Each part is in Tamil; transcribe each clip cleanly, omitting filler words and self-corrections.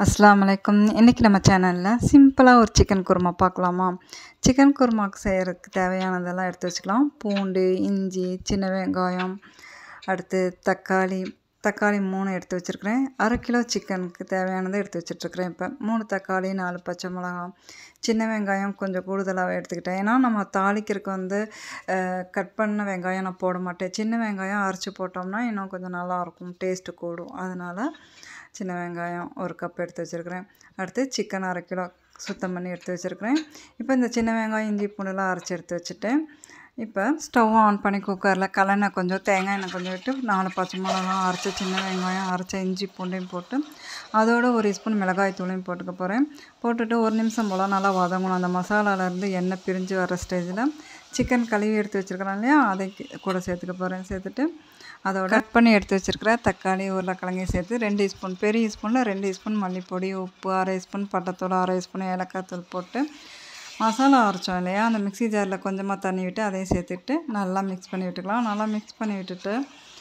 அஸ்ஸலாமு அலைக்கும். இன்றைக்கி நம்ம சேனலில் சிம்பிளாக ஒரு சிக்கன் குருமா பார்க்கலாமா? சிக்கன் குருமாவுக்கு செய்கிறதுக்கு தேவையானதெல்லாம் எடுத்து வச்சுக்கலாம். பூண்டு, இஞ்சி, சின்ன வெங்காயம், அடுத்து தக்காளி 3 எடுத்து வச்சுருக்கிறேன். 1/2 கிலோ சிக்கனுக்கு தேவையானதை எடுத்து வச்சுட்ருக்கிறேன். இப்போ 3 தக்காளி, 4 பச்சை மிளகாய், சின்ன வெங்காயம் கொஞ்சம் கூடுதலாகவே எடுத்துக்கிட்டேன். ஏன்னா நம்ம தாளிக்கிறதுக்கு கட் பண்ண வெங்காயம் நான் போட மாட்டேன். சின்ன வெங்காயம் அரைச்சி போட்டோம்னா இன்னும் கொஞ்சம் நல்லாயிருக்கும், டேஸ்ட்டு கூடும். அதனால் சின்ன வெங்காயம் 1 கப் எடுத்து வச்சுருக்கிறேன். அடுத்து சிக்கன் 1/2 கிலோ சுத்தம் பண்ணி எடுத்து வச்சுருக்கிறேன். இப்போ இந்த சின்ன வெங்காயம், இஞ்சி, பூண்டுலாம் அரைச்சி எடுத்து வச்சுட்டேன். இப்போ ஸ்டவ் ஆன் பண்ணி குக்கரில் கலெண்ணெய் கொஞ்சம், தேங்காய் எண்ணெய் கொஞ்சம் விட்டு 4 பச்சை மிளகாய், அரைச்ச சின்ன வெங்காயம், அரைச்ச இஞ்சி பூண்டையும் போட்டு அதோட 1 ஸ்பூன் மிளகாய் தூளையும் போட்டுக்க போகிறேன். போட்டுட்டு 1 நிமிஷம் போல் நல்லா வதங்கணும். அந்த மசாலாலேருந்து எண்ணெய் பிரிஞ்சு வர ஸ்டேஜில் சிக்கன் கழுவி எடுத்து வச்சுருக்கிறேன் இல்லையா, அதை கூட சேர்த்துக்க போகிறேன். சேர்த்துட்டு அதோட கட் பண்ணி எடுத்து வச்சுருக்கிற தக்காளி, உருளைக்கிழங்கையும் சேர்த்து 2 ஸ்பூன், பெரிய ஸ்பூனில் 2 ஸ்பூன் மல்லிப்பொடி, உப்பு, 1/2 ஸ்பூன் பட்டைத்தூள், 1/2 ஸ்பூன் ஏலக்காய் தூள் போட்டு மசாலா அரைச்சோம் இல்லையா, அந்த மிக்ஸி ஜாரில் கொஞ்சமாக தண்ணி விட்டு அதையும் சேர்த்துட்டு நல்லா மிக்ஸ் பண்ணி விட்டுக்கலாம். நல்லா மிக்ஸ் பண்ணி விட்டுட்டு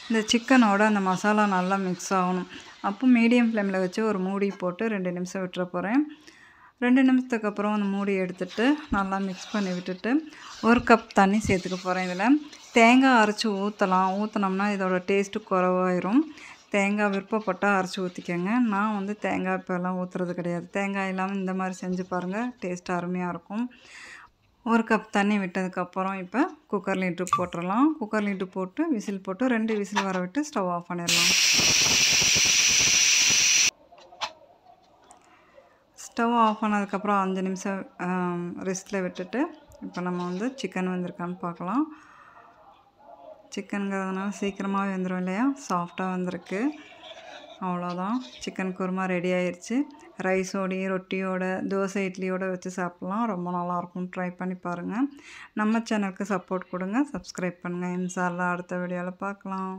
இந்த சிக்கனோட அந்த மசாலா நல்லா மிக்ஸ் ஆகணும். அப்போ மீடியம் ஃப்ளேமில் வச்சு ஒரு மூடி போட்டு 2 நிமிஷம் விட்டுற போகிறேன். 2 நிமிஷத்துக்கு அப்புறம் அந்த மூடி எடுத்துட்டு நல்லா மிக்ஸ் பண்ணி விட்டுட்டு 1 கப் தண்ணி சேர்த்துக்க போகிறேன். இதில் தேங்காய் அரைச்சி ஊற்றினோம்னா இதோட டேஸ்ட்டு குறவாயிரும். தேங்காய் விருப்பப்பட்டால் அரைச்சி ஊற்றிக்கங்க. நான் தேங்காய் இப்போல்லாம் ஊற்றுறது கிடையாது. தேங்காய் இல்லாமல் இந்த மாதிரி செஞ்சு பாருங்கள், டேஸ்ட் அருமையாக இருக்கும். 1 கப் தண்ணி விட்டதுக்கப்புறம் இப்போ குக்கர் லிட்டு போட்டுடலாம். குக்கர் லிட்டு போட்டு விசில் போட்டு 2 விசில் வர விட்டு ஸ்டவ் ஆஃப் பண்ணிடலாம். ஸ்டவ் ஆஃப் பண்ணதுக்கப்புறம் 5 நிமிஷம் ரெஸ்ட்டில் விட்டுட்டு இப்போ நம்ம சிக்கன் வந்திருக்கான்னு பார்க்கலாம். சிக்கனுங்கிறதுனால சீக்கிரமாகவே வந்துடும் இல்லையா, சாஃப்டாக வந்திருக்கு. அவ்வளோதான், சிக்கன் குருமா ரெடி ஆயிடுச்சு. ரைஸோடையும், ரொட்டியோட, தோசை, இட்லியோடு வச்சு சாப்பிட்லாம். ரொம்ப நல்லாயிருக்கும். ட்ரை பண்ணி பாருங்கள். நம்ம சேனலுக்கு சப்போர்ட் கொடுங்க, சப்ஸ்கிரைப் பண்ணுங்கள். இன்ஷா அல்லாஹ் அடுத்த வீடியோவில் பார்க்கலாம்.